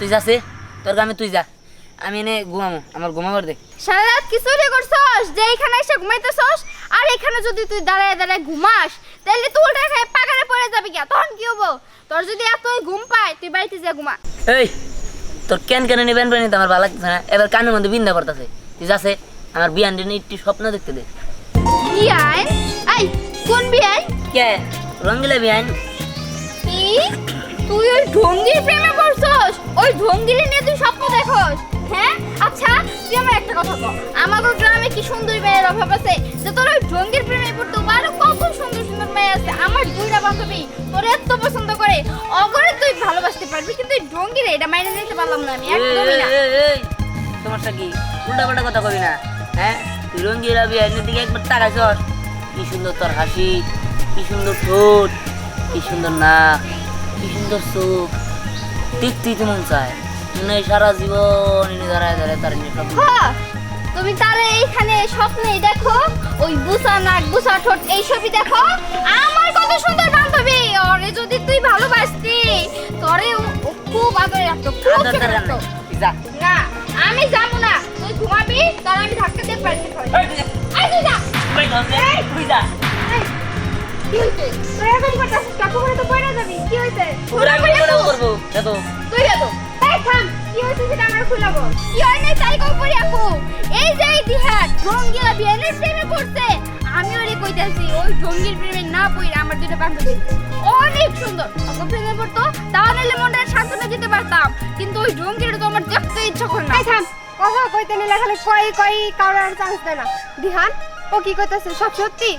তুই যাচ্ছে তোর কামে তুই যা, আমি এনে ঘুমামো, আমার ঘুমাবার দে। সারা রাত কি চুরি করছস যে এখানে এসে ঘুমাইতেছস? আর এখানে যদি তুই দাঁড়ায় দাঁড়ায় ঘুমাস তাহলে তুই উল্টা খেয়ে পাগারে পড়ে যাবি কি? তখন কি হবো? তোর যদি এতই ঘুম পায় তুই বাড়িতে যা ঘুমা। এই তোর কেন কেন নিবেন নিতে আমার ভালো লাগতেছে না, এবার কানের মধ্যে বিন্দা পড়তেছে। তুই যাচ্ছে আমার বিয়ান দিনে একটু স্বপ্ন দেখতে দে। বিয়ান? এই কোন বিয়ান? কে রঙ্গিলা বিয়ান? কি তুই ওই ঢঙ্গির প্রেমে পড়ছস? ওই ঢঙ্গিরে নিয়ে তুই স্বপ্ন দেখোস? হ্যাঁ আচ্ছা তুই আমার একটা কথা বল, আমাদের গ্রামে কি সুন্দর মেয়ের অভাব আছে যে তোর ওই ঢঙ্গির প্রেমে পড়তো? আরো কত সুন্দর সুন্দর মেয়ে আছে, আমার দুইটা বান্ধবী তোর এত পছন্দ করে, অগরে তুই ভালোবাসতে পারবি, কিন্তু এই ঢঙ্গিরে এটা মাইনে নিতে পারলাম না আমি একদমই না। সমস্যা কি? উল্টা পাল্টা কথা কবি না। হ্যাঁ তুই রঙ্গিলা বিয়ানের দিকে একবার তাকাইছস? কি সুন্দর তোর হাসি, কি সুন্দর ঠোঁট, কি সুন্দর নাক, কি সুন্দর চোখ, দেখতেই তো মন চায় মনে হয় সারা জীবন এনে দাঁড়ায় দাঁড়ায় তার নিয়ে স্বপ্ন। হ্যাঁ তুমি তারে এইখানে স্বপ্নেই দেখো, ওই বুসা নাক বুসা ঠোঁট এইসবই দেখো। আমার কত সুন্দর বান্ধবী, ওরে যদি তুই ভালোবাসতি তোরে ও খুব আদরে রাখতো, খুব আদর ছেড়ে করে রাখতো। যা। না আমি যাবো না, তুই ঘুমাবি তার আমি ধাক্কা দিয়ে পারবি। আই তুই যা। তুই যা। এই, কি হইছে? তুই এরকম করতেছিস, কাকু করে তো পয়রা যাবি। কি হইছে? আমি করবো দেখো। তুই যাবো। এই থাম, কি হইছে সেটা আমার খুলে বল। কি হয় নাই তাই কই পড়ি আপু। এই যে ইতিহাস ঢঙ্গিলা বিয়ানের প্রেমে পড়ছে, আমি ওরে কইতাছি ওই ঢঙ্গির প্রেমে না পড়ে আমার দুটো বান্ধবী অনেক সুন্দর ওকে প্রেমে পড়তো, তাহলে মনটা শান্তনা দিতে পারতাম, কিন্তু ওই ঢঙ্গির তো আমার দেখতে ইচ্ছা করে না। এই থাম, কথা কইতে নিলে খালি কই কারোর চান্স দেয় না। দিহান ও কি কইতাছে সব সত্যি?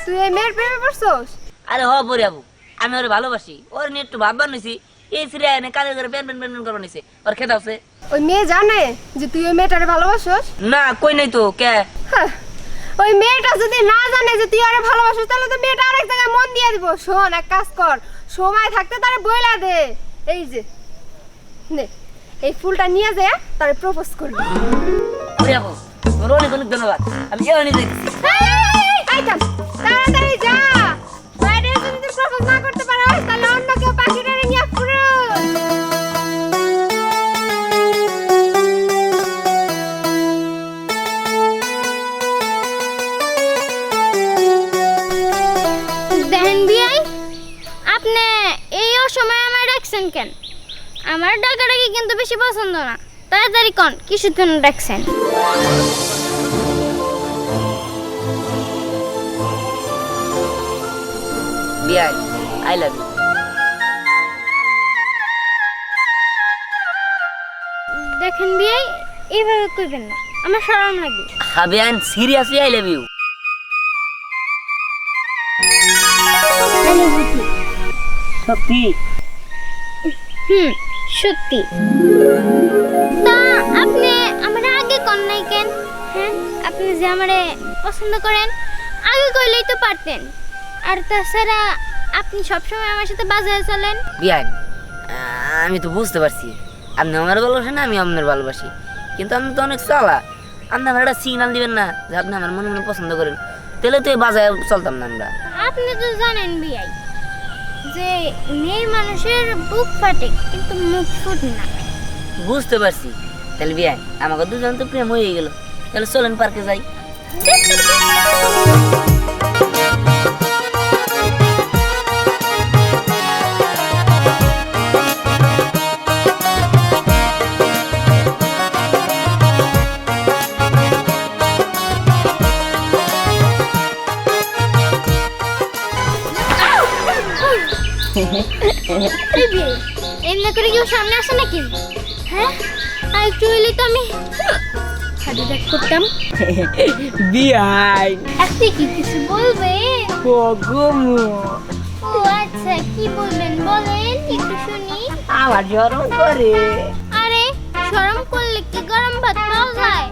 তুই এই মেয়ের প্রেমে পড়ছস? আরে হ পরি আপু, আমি ওরে ভালোবাসি, ওর নিয়ে একটু ভাববার নিছি। এই সিরিয়া এনে কাজে করে প্যান প্যান প্যান করবার নিছে, ওর খেতে আছে। ওই মেয়ে জানে যে তুই ওই মেয়েটারে ভালোবাসস? না কই নাই তো। কে? হ্যাঁ, ওই মেয়েটা যদি না জানে যে তুই আরে ভালোবাসিস তাহলে তো মেয়েটা আরেক জায়গায় মন দিয়ে দিব। শোন এক কাজ কর, সময় থাকতে তারে বইলা দে। এই যে নে এই ফুলটা নিয়ে যা, তারে প্রপোজ করবি। পরি আপু তোমার অনেক অনেক ধন্যবাদ, আমি এমনি দেখছি। এই থাম, তাড়াতাড়ি যা। বাইরে যদি তুই প্রপোজ না করতে পারোস তাহলে অন্য কেউ পাখিটারে নিয়ে পুরো। দেখেন বিয়াই, আপনি এই অসময়ে আমার ডাকছেন কেন? আমার ডাকাডাকি কিন্তু বেশি পছন্দ না, তাড়াতাড়ি কোন কিসের জন্য ডাকছেন? বিয়াই আই লাভ ইউ। দেখেন বিয়াই, এইভাবে কইবেন না, আমার শরম লাগে। হ্যাঁ বিয়ান সিরিয়াসলি আই লাভ ইউ। সত্যি? সত্যি। তা আপনি আমার আগে কোন নাই কেন? হ্যাঁ আপনি যে আমারে পছন্দ করেন আগে কইলেই তো পারতেন। আর তাছাড়া আপনি সবসময় আমার সাথে বাজারে চলেন। বিয়ান আমি তো বুঝতে পারছি আপনি আমার ভালোবাসেন, আমি আপনার ভালোবাসি, কিন্তু আপনি তো অনেক চালা। আপনি আমার একটা সিগন্যাল দিবেন না যে আপনি আমার মনে মনে পছন্দ করেন, তাহলে তো এই বাজারে চলতাম না আমরা। আপনি তো জানেন বিয়াই যে মেয়ের মানুষের বুক ফাটে কিন্তু মুখ ফুটে না। বুঝতে পারছি। তাহলে বিয়ান আমাকে দুজন তো প্রেম হয়ে গেল, তাহলে চলেন পার্কে যাই। এমনি করে কেউ সামনে আসে নাকি? হ্যাঁ আর একটু হইলে তো আমি হাঁটু দেখ করতাম। বিয়াই আজকে কি কিছু বলবে? গমু ও আচ্ছা কি বলবেন বলেন একটু শুনি। আমার জ্বরম করে। আরে শরম করলে কি গরম ভাত পাওয়া যায়?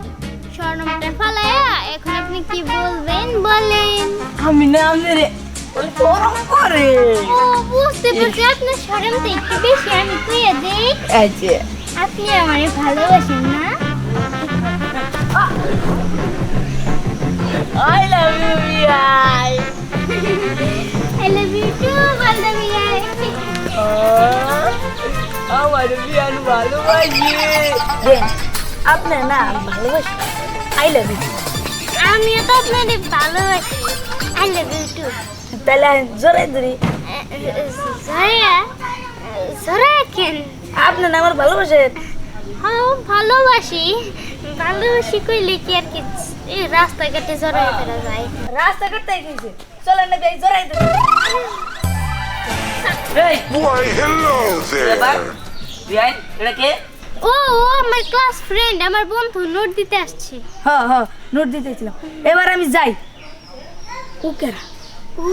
শরমটা ফালায়া এখন আপনি কি বলবেন বলেন। আমি না আপনার ওই গরম করে। ও বুঝতে পারছি আপনার শরমটা একটু বেশি, আমি তুইয়ে দেই। আচ্ছা আপনি আমারে ভালোবাসেন না? I love you বিয়াই। I love you too, বান্ধবী। আমার বিয়ান ভালোবাসি। বেন, আপনার না ভালোবাসি, আই লাভ ইউ। আমিও তো আপনাদের ভালোবাসি, আই লাভ ইউ টু। তাহলে জোরে ধরি। জয়া, জয়া কেন? আপনার না আমার ভালোবাসেন। হ্যাঁ ভালোবাসি, ভালোবাসি কইলে কি আর কি এই রাস্তাঘাটে জড়াই ফেরা যায়? রাস্তা কাটতে গেছে, চলেন না বেই জোরে ধরি। এই Why, hello এবার there. বিয়াই, এটা কে? ও ও আমার ক্লাস ফ্রেন্ড, আমার বন্ধু নোট দিতে আসছে। হ্যাঁ হ্যাঁ, নোট দিতেছিলাম। এবার আমি যাই। ও কেরা? ও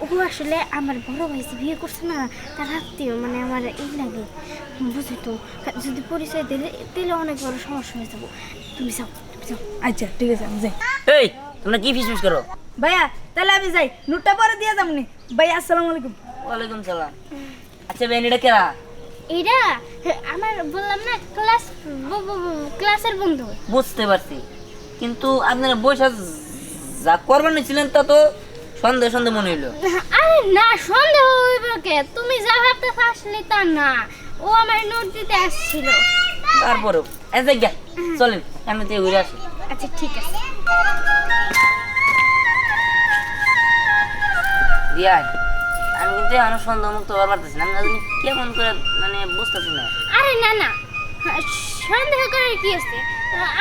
ও আসলে আমার বড় ভাই যে বিয়ে করছে না, তার আত্মীয়, মানে আমার এই লাগে, বুঝি তো, যদি পরিচয় দিলে দিলে অনেক বড় সমস্যা হয়ে যাবো। তুমি যাও, তুমি যাও। আচ্ছা ঠিক আছে, আমি যাই। এই তোমরা কি ফিসফিস করো? ভাইয়া তাহলে আমি যাই, নোটটা পরে দিয়ে যাবনি। ভাইয়া আসসালামু আলাইকুম। ওয়ালাইকুম সালাম। আচ্ছা বেন, এটা কেরা? এরা আমার বললাম না ক্লাসের বন্ধু। বুঝতে পারছি, কিন্তু আপনারা বৈশা যা করবার ছিলেন তা তো সন্দেহ সন্দেহ মনে হইলো। আরে না, সন্দেহ হইব কে? তুমি যা ভাবতে আসলে তা না, ও আমার নোট দিতে আসছিল। তারপরেও এসে গিয়া চলেন আমি তো ঘুরে আসি। আচ্ছা ঠিক আছে। বিয়াই, আমি কিন্তু এখন সন্দেহ মুক্ত হওয়ার পারতেছি না। আমি কেমন করে মানে বুঝতেছি না। আরে না না, সন্দেহ করার কি আছে?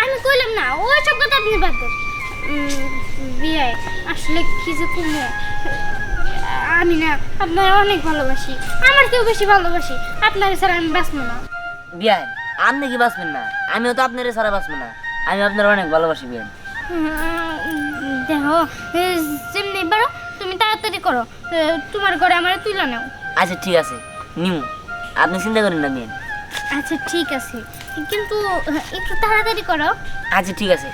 আমি কইলাম না, ওই সব কথা আপনি বাদ দেন। বিয়ে আসলে কি যে তুমি, আমি না আপনার অনেক ভালোবাসি, আমার কেউ বেশি ভালোবাসি, আপনার ছাড়া আমি বাঁচবো না। বিয়াই, আপনি কি বাঁচবেন না? আমিও তো আপনার ছাড়া বাঁচবো না। আমি আপনার অনেক ভালোবাসি বিয়াই। দেখো, যেমনি বারো তুমি তাড়াতাড়ি করো, তোমার ঘরে আমার তুলে নাও। আচ্ছা ঠিক আছে, নিমু, আপনি চিন্তা করেন না বিয়াই। আচ্ছা ঠিক আছে, কিন্তু একটু তাড়াতাড়ি করো। আচ্ছা ঠিক আছে।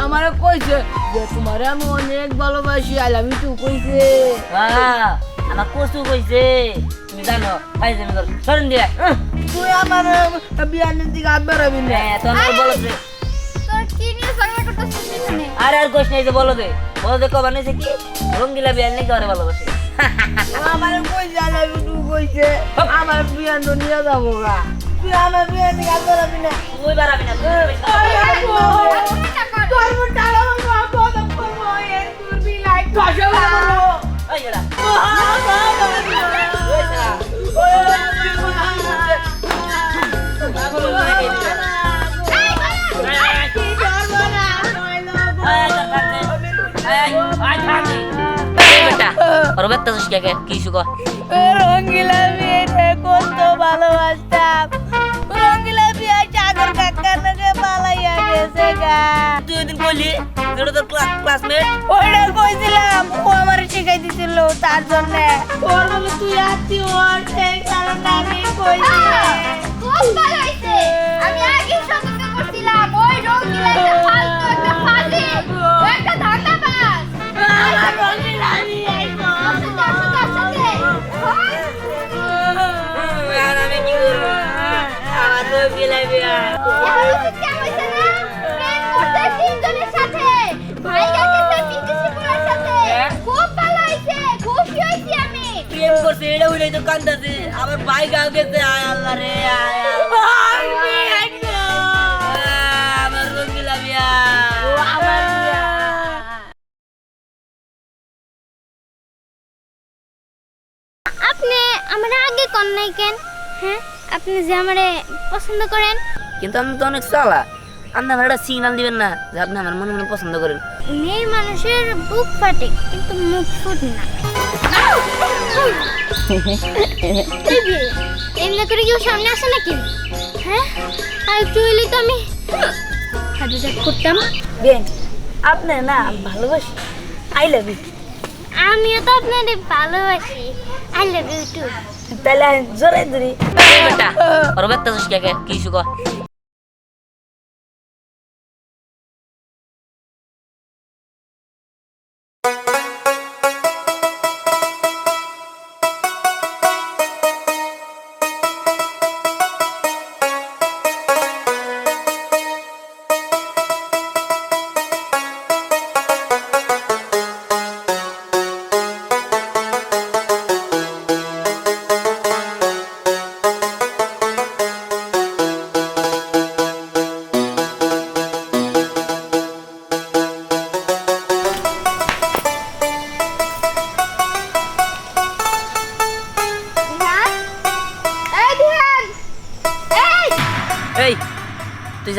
আমার কইছে যে তোমারে আমি অনেক ভালোবাসি, আই লাভ ইউ টু কইছে। আমার কচু কইছে, তুমি জানো ভাই জমি কর সরেন দিয়ে। তুই আমার বিয়ানের দিকে হাত বাড়াবি না। তোমার বলো যে তোর কি নিয়ে ঝগড়া করতেছিস এখানে? আর আর কোশ নাই যে বলো দে কবার নিয়েছে কি রঙ্গিলা বিয়ার নাকি ঘরে ভালোবাসে। আমার কইছে আই লাভ ইউ টু কইছে, আমার বিয়ান তো নিয়ে যাবো গা। তুই আমার বিয়ান দিকে হাত বাড়াবি না। তুই বাড়াবি না, তুই তোর মন টাকা মামা কত করবো এর তোর বি লাইক কত করবো। ওই এরা রঙ্গিলা বিয়ে কত ভালোবাসতাম, রঙ্গিলা বিয়ে চাদর কাকার নাকি পালাইয়া গেছে গা। তুই ওইদিন কইলি যেটা তোর ক্লাসমেট। ওইটা কইছিলাম, ও আমার শিখাই দিছিল, তার জন্য ওর বলে তুই আত্মীয়, সেই কারণে আমি কইছি। খুব ভালো হইছে, আমি আগে সতর্ক করছিলাম, ওই রঙ্গিলা একটা ফালতু, একটা ফাজি, ও একটা ধান্দাবাজ। আমার রঙ্গিলা বিয়ে আমার রঙ্গিলা বিয়া প্রেম করছে, এটা হইলেই তো কান্দাছে। আবার ভাই গাও গেছে, আয় আল্লাহ রে আয় আমার রঙ্গিলা বিয়া। আপনি আমার আগে কোন নাই কেন? হ্যাঁ, আপনি যে আমারে পছন্দ করেন। কিন্তু আমি তো অনেক চালা, আপনি আমার একটা সিগন্যাল দিবেন না যে আপনি আমার মনে মনে পছন্দ করেন? মেয়ে মানুষের বুক ফাটে কিন্তু মুখ ফুট না। এমনি করে কেউ সামনে আসে নাকি? হ্যাঁ, আর একটু হইলে তো আমি হাজার করতাম। বেন, আপনি না ভালোবাসি, আই লাভ ইউ। আমিও তো আপনাদের ভালোবাসি, আই লাভ ইউ টু। তাহলে জোরে ধরি। বেটা ওর বেটা কি শুকো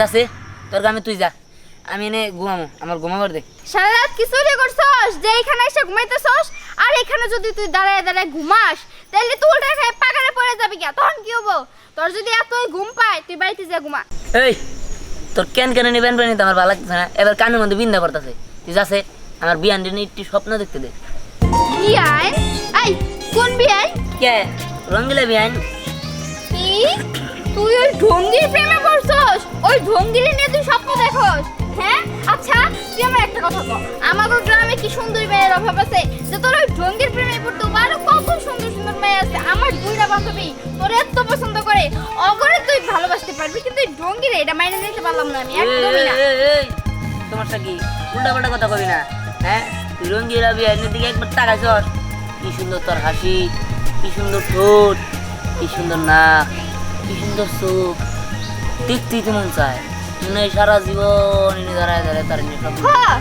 যাচ্ছে তোর গ্রামে তুই যা, আমি এনে ঘুমামো, আমার ঘুমাবার দে। সারা রাত কি চুরি করছস যে এখানে এসে ঘুমাইতেছস? আর এখানে যদি তুই দাঁড়ায় দাঁড়ায় ঘুমাস তাহলে তুই উল্টা খেয়ে পাকারে পড়ে যাবি কি? তখন কি হবো? তোর যদি এতই ঘুম পায় তুই বাড়িতে যা ঘুমা। এই তোর কেন নিবেন নিতে আমার ভালো লাগতেছে না, এবার কানের মধ্যে বিন্দা পড়তেছে। তুই যাচ্ছে আমার বিয়ান দিনে একটু স্বপ্ন দেখতে দে। বিয়ান? এই কোন বিয়ান? কে? রঙ্গিলা বিয়ান। কি তুই ওই ঢঙ্গির প্রেমে পড়ছস? ওই ঢঙ্গিরে নিয়ে তুই স্বপ্ন দেখোস? হ্যাঁ আচ্ছা তুই আমার একটা কথা কর, আমাদের গ্রামে কি সুন্দর মেয়ের অভাব আছে যে তোর ওই ঢঙ্গির প্রেমে পড়তে? আরো কত সুন্দর সুন্দর মেয়ে আছে, আমার দুইটা বান্ধবী তোর এত পছন্দ করে, অগরে তুই ভালোবাসতে পারবি, কিন্তু এই ঢঙ্গিরে এটা মাইনে নিতে পারলাম না আমি একদমই না। এই সমস্যা কি? উল্টা পাল্টা কথা কবি না, হ্যাঁ? তুই রঙ্গিলা বিয়ানের দিকে একবার তাকাইছস? কি সুন্দর তোর হাসি, কি সুন্দর ঠোঁট, কি সুন্দর নাক, কি সুন্দর চোখ, দেখতেই তো মন চায়। মনে হয় সারা জীবন এনে দাঁড়ায় দাঁড়ায় তার নিয়ে স্বপ্ন। হ্যাঁ,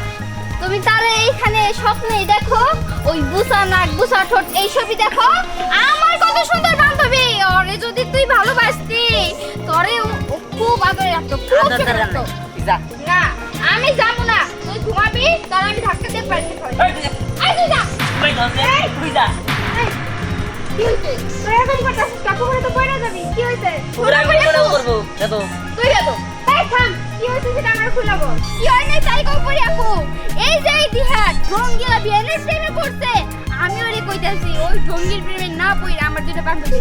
তুমি তারে এইখানে স্বপ্নেই দেখো, ওই বুসা নাক বুসা ঠোঁট এইসবই দেখো। আমার কত সুন্দর বান্ধবী, ওরে যদি তুই ভালোবাসতি তোরে ও খুব আদরে রাখতো, খুব আদর চোখে করে রাখতো। তুই যা। না আমি যাবো না, তুই ঘুমাবি, তার আমি ধাক্কা দিয়ে পাল্টে খাবো। এই তুই যা। তুই যা। এই, কি হইছে? তুই এরকম করতেছিস, কাকু করে তো পয়রা যাবি। কি হইছে? তোরা আমি বড় করবো এত। তুই এত এই থাম, কি হইছে সেটা আমার খুলে বল। কি হয় নাই তাই কও পড়ি আপু। এই যে ইতিহাস ঢঙ্গিলা বিয়ানের প্রেমে পড়ছে, আমি ওরে কইতাছি ওই ঢঙ্গির প্রেমে না পড়ে আমার দুটো বান্ধবী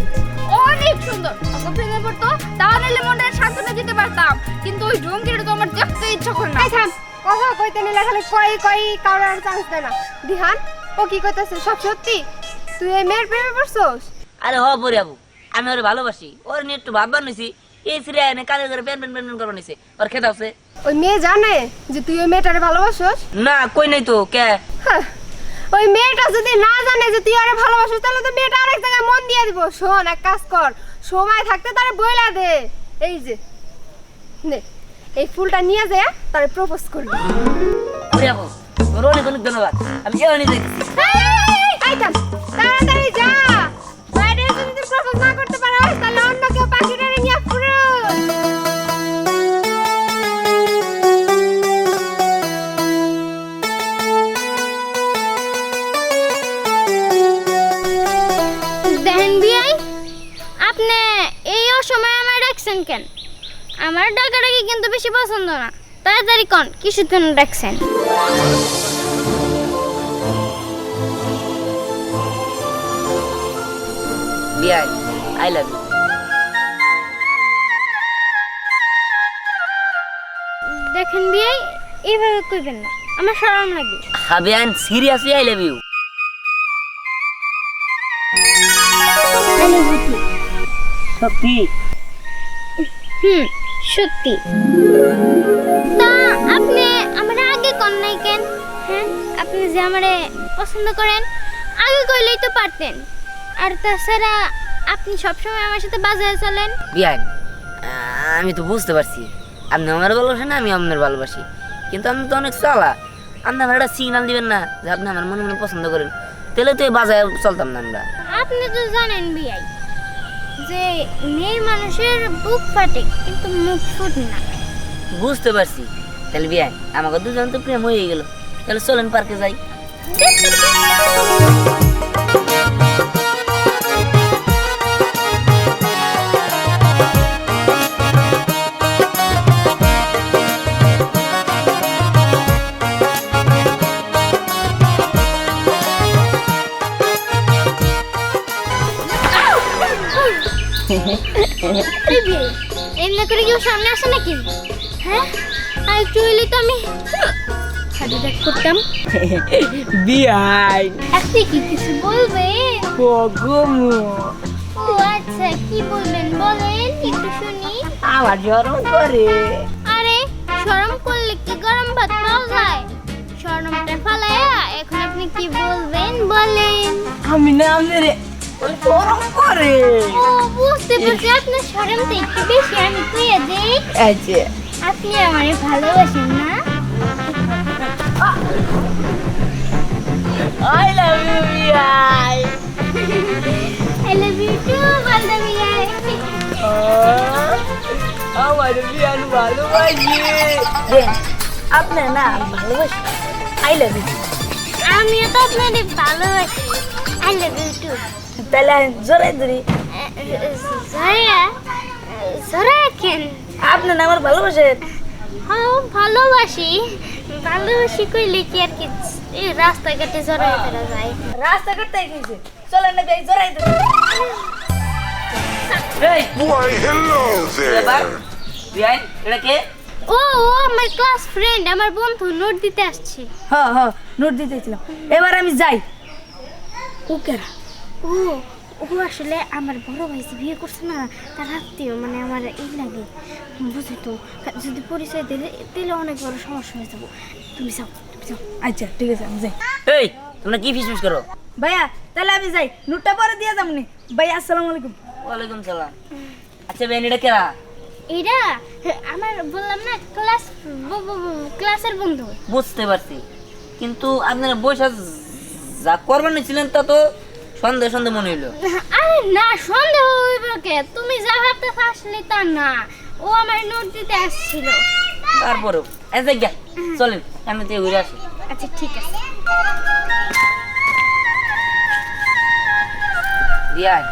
অনেক সুন্দর, ওকে প্রেমে পড়তো তাও নাইলে মনটা সান্ত্বনা দিতে পারতাম, কিন্তু ওই ঢঙ্গিটা তো আমার দেখতে ইচ্ছা করে না। এই থাম, কথা কইতে নিলে খালি কই কারোর চান্স দেয় না। দিহান ও কি কইতাছে সব সত্যি? তুই এই মেয়ের প্রেমে পড়ছস? আরে হ পরে যাবো, আমি ওরে ভালোবাসি, ওর নিয়ে একটু ভাববার নিছি। এই ফিরে এনে কাজে করে প্যান প্যান প্যান করবার নিছে, ওর খেতে আছে। ওই মেয়ে জানে যে তুই ওই মেয়েটারে ভালোবাসস? না কই নাই তো। কে? হ্যাঁ, ওই মেয়েটা যদি না জানে যে তুই আরে ভালোবাসিস তাহলে তো মেয়েটা আরেক জায়গায় মন দিয়ে দিব। শোন এক কাজ কর, সময় থাকতে তারে বইলা দে। এই যে নে এই ফুলটা নিয়ে যা, তারে প্রপোজ করবি। পরে যাবো, তোর অনেক অনেক ধন্যবাদ, আমি এমনি দেখছি। এই থাম, তাড়াতাড়ি যা। বাইরে যদি তুই প্রপোজ না করতে পারোস তাহলে অন্য কেউ পাখিটারে নিয়ে পুরো। দেখেন বিয়াই, আপনি এই অসময়ে আমার ডাকছেন কেন? আমার ডাকাডাকি কিন্তু বেশি পছন্দ না, তাড়াতাড়ি কন কিসের জন্য ডাকছেন? বিয়াই আই লাভ ইউ। দেখেন বিয়াই, এইভাবে কইবেন না, আমার শরম লাগে। হ্যাঁ বিয়াই সিরিয়াসলি আই লাভ ইউ। সত্যি? সত্যি। তা আপনি আমার আগে কন নাই কেন? হ্যাঁ, আপনি যে আমারে পছন্দ করেন আগে কইলেই তো পারতেন। আর তাছাড়া আপনি সবসময় আমার সাথে বাজারে চলেন। বিয়াই আমি তো বুঝতে পারছি আপনি আমার ভালোবাসেন, আমি আপনার ভালোবাসি, কিন্তু আপনি তো অনেক চালা। আপনি আমার একটা সিগন্যাল দিবেন না যে আপনি আমার মনে মনে পছন্দ করেন, তাহলে তো এই বাজারে চলতাম না আমরা। আপনি তো জানেন বিয়াই যে মেয়ের মানুষের বুক ফাটে কিন্তু মুখ ফুটে না। বুঝতে পারছি। তাহলে বিয়াই আমাকে দুজন তো প্রেম হয়ে গেল, তাহলে চলেন পার্কে যাই। এমনি করে কেউ সামনে আসে নাকি? হ্যাঁ, আর একটু হইলে তো আমি হার্ট অ্যাটাক করতাম। বিয়াই আপনি কি কিছু বলবে? গমু ও আচ্ছা, কি বলবেন বলেন একটু শুনি। আমার জ্বরম করে। আরে শরম করলে কি গরম ভাত পাওয়া যায়? শরমটা ফালায়া এখন আপনি কি বলবেন বলেন। আমি না আপনার গরম করে। ও বুঝতে পারছি, আপনার শরমটা একটু বেশি। আমি কইয়া দেই, আচ্ছা আপনি আমারে ভালোবাসেন না? I love you বিয়াই। I love you too, বান্ধবী। আমার আমার বিয়ান ভালোবাসি। বেন আপনি না ভালোবাসি, আই লাভ ইউ। আমিও তো আপনাদের ভালোবাসি। I love you too. তাহলে জোরে ধরি, জয়া জয়া কেন? আপনি না আমার ভালোবাসেন। হ্যাঁ ভালোবাসি, ভালোবাসি কইলে কি আর কি এই রাস্তাঘাটে জড়াই ফেরা যায়? রাস্তা করতে গেছে, চলেন না ভাই জোরে ধরি। এই Why, hello এবার there. বিয়ান এটা কে? ও ও আমার ক্লাস ফ্রেন্ড, আমার বন্ধু নোট দিতে আসছে। হ্যাঁ হ্যাঁ নোট দিতেছিলাম, এবার আমি যাই। ওকেরা ও ও আসলে আমার বড় ভাই যে বিয়ে করছে না, তার আত্মীয়, মানে আমার এই লাগে, বুঝি তো, যদি পরিচয় দিলে দিলে অনেক বড় সমস্যা হয়ে যাবো। তুমি যাও, তুমি যাও। আচ্ছা ঠিক আছে আমি যাই। এই তোমরা কি ফিসফিস করো? ভাইয়া তাহলে আমি যাই, নোটটা পরে দিয়ে যাবনি। ভাইয়া আসসালামু আলাইকুম। ওয়ালাইকুম সালাম। আচ্ছা বিয়ান এটা কেরা? এরা আমার বললাম না ক্লাসের বন্ধু। বুঝতে পারছি, কিন্তু আপনারা বৈশা যা করবেন ছিলেন তা তো সন্দেহ সন্দেহ মনে হইলো। আরে না, সন্দেহ হইব কে? তুমি যা ভাবতে আসলে তা না, ও আমার নোট দিতে আসছিল। তারপরেও এসে গিয়া চলেন আমি তো ঘুরে আসি। আচ্ছা ঠিক আছে। বিয়ান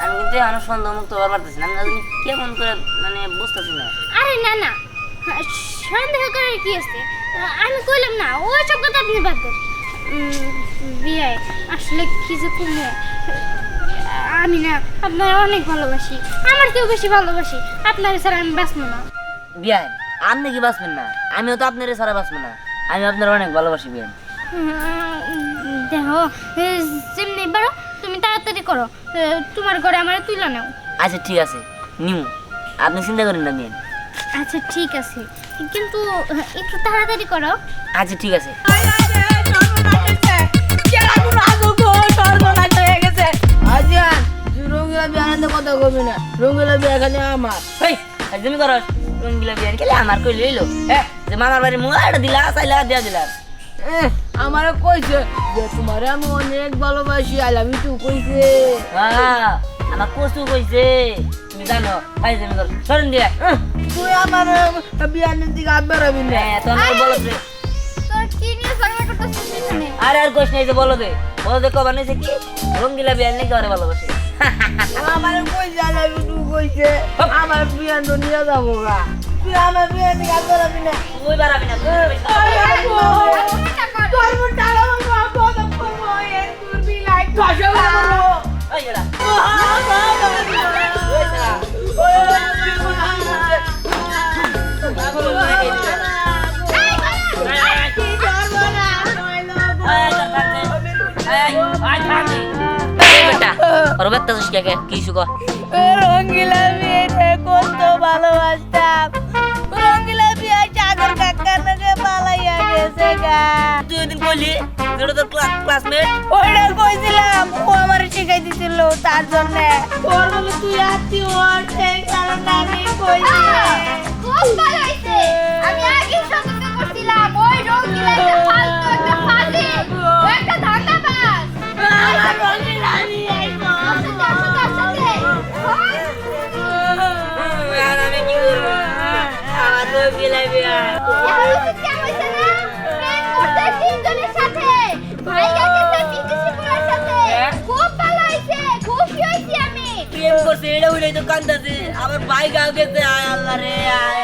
আমি কিন্তু এখন সন্দেহ মুক্ত হওয়ার পারতেছি না, আমি কেমন করে মানে বুঝতেছি না। আরে না না, সন্দেহ করার কি আছে? আমি কইলাম না, ও সব কথা আপনি বাদ দেন। বিয়ে আসলে কি যে তুমি, আমি না আপনার অনেক ভালোবাসি, আমার কেউ বেশি ভালোবাসি, আপনার ছাড়া আমি বাঁচবো না। বিয়ান আপনি কি বাঁচবেন না? আমিও তো আপনার ছাড়া বাঁচবো না, আমি আপনার অনেক ভালোবাসি বিয়ান। দেখো যেমনি বারো তুমি তাড়াতাড়ি করো, তোমার ঘরে আমার তুলে নাও। আচ্ছা ঠিক আছে নিমু, আপনি চিন্তা করেন না বিয়ান। আচ্ছা ঠিক আছে, কিন্তু একটু তাড়াতাড়ি করো। আচ্ছা ঠিক আছে। এই আর তুমি করো রঙ্গিলা বিয়ান খেলে আমার কই লইলো যে মামার বাড়ি মুয়াটা দিলা চাইলা দিয়া দিলা। আমার কইছে যে তোমারে আমি অনেক ভালোবাসি, আই লাভ ইউ টু কইছে। হ্যাঁ আমার কসু কইছে, তুমি জানো ভাই তুমি করো সরেন দিয়া। তুই আমার বিয়ানের দিকে আবার আবি না। হ্যাঁ তোমার বলো দে। তোর কি নিয়ে ঝগড়া করতেছিস এখানে? আরে আর কোশ নাই যে বলো দে কবা নিছে কি রঙ্গিলা বিয়ান নাকি আরে ভালোবাসে। আমার কইছে আই লাভ ইউ টু কইছে, আমার বিয়ান তো নিয়ে যাবো গা। তুই আমার বিয়ান দিকে আবার আবি না। তুই বাড়াবি না তুই তোর মন টাকা মামা কথা করবো এর তোর বি লাইক ভাষা বলো। ওই এরা রঙ্গিলা বিয়ে কত ভালোবাসতাম, রঙ্গিলা বিয়ে চাদর কাকার নাকি পালাইয়া গেছে গা। তুই ওইদিন কইলি যেটা তোর ক্লাসমেট ওইটা কইছিলাম, ও আমার শিখাই দিছিল তার জন্য। ওর বলে তুই আত্মীয়, সেই কারণে আমি কইছি। খুব ভালো হইছে, আমি আগে সতর্ক করছিলাম, ওই রঙ্গিলা একটা ফালতু, একটা ফাজি, ও একটা ধান্দাবাজ। আমার রঙ্গিলা বিয়ে আর আমি কি করবো আমার তো বিলাই বিয়া প্রেম করছে এটা উইলাই তো কান্দাছে আবার ভাই গাও গেছে আয় আল্লাহ রে আয়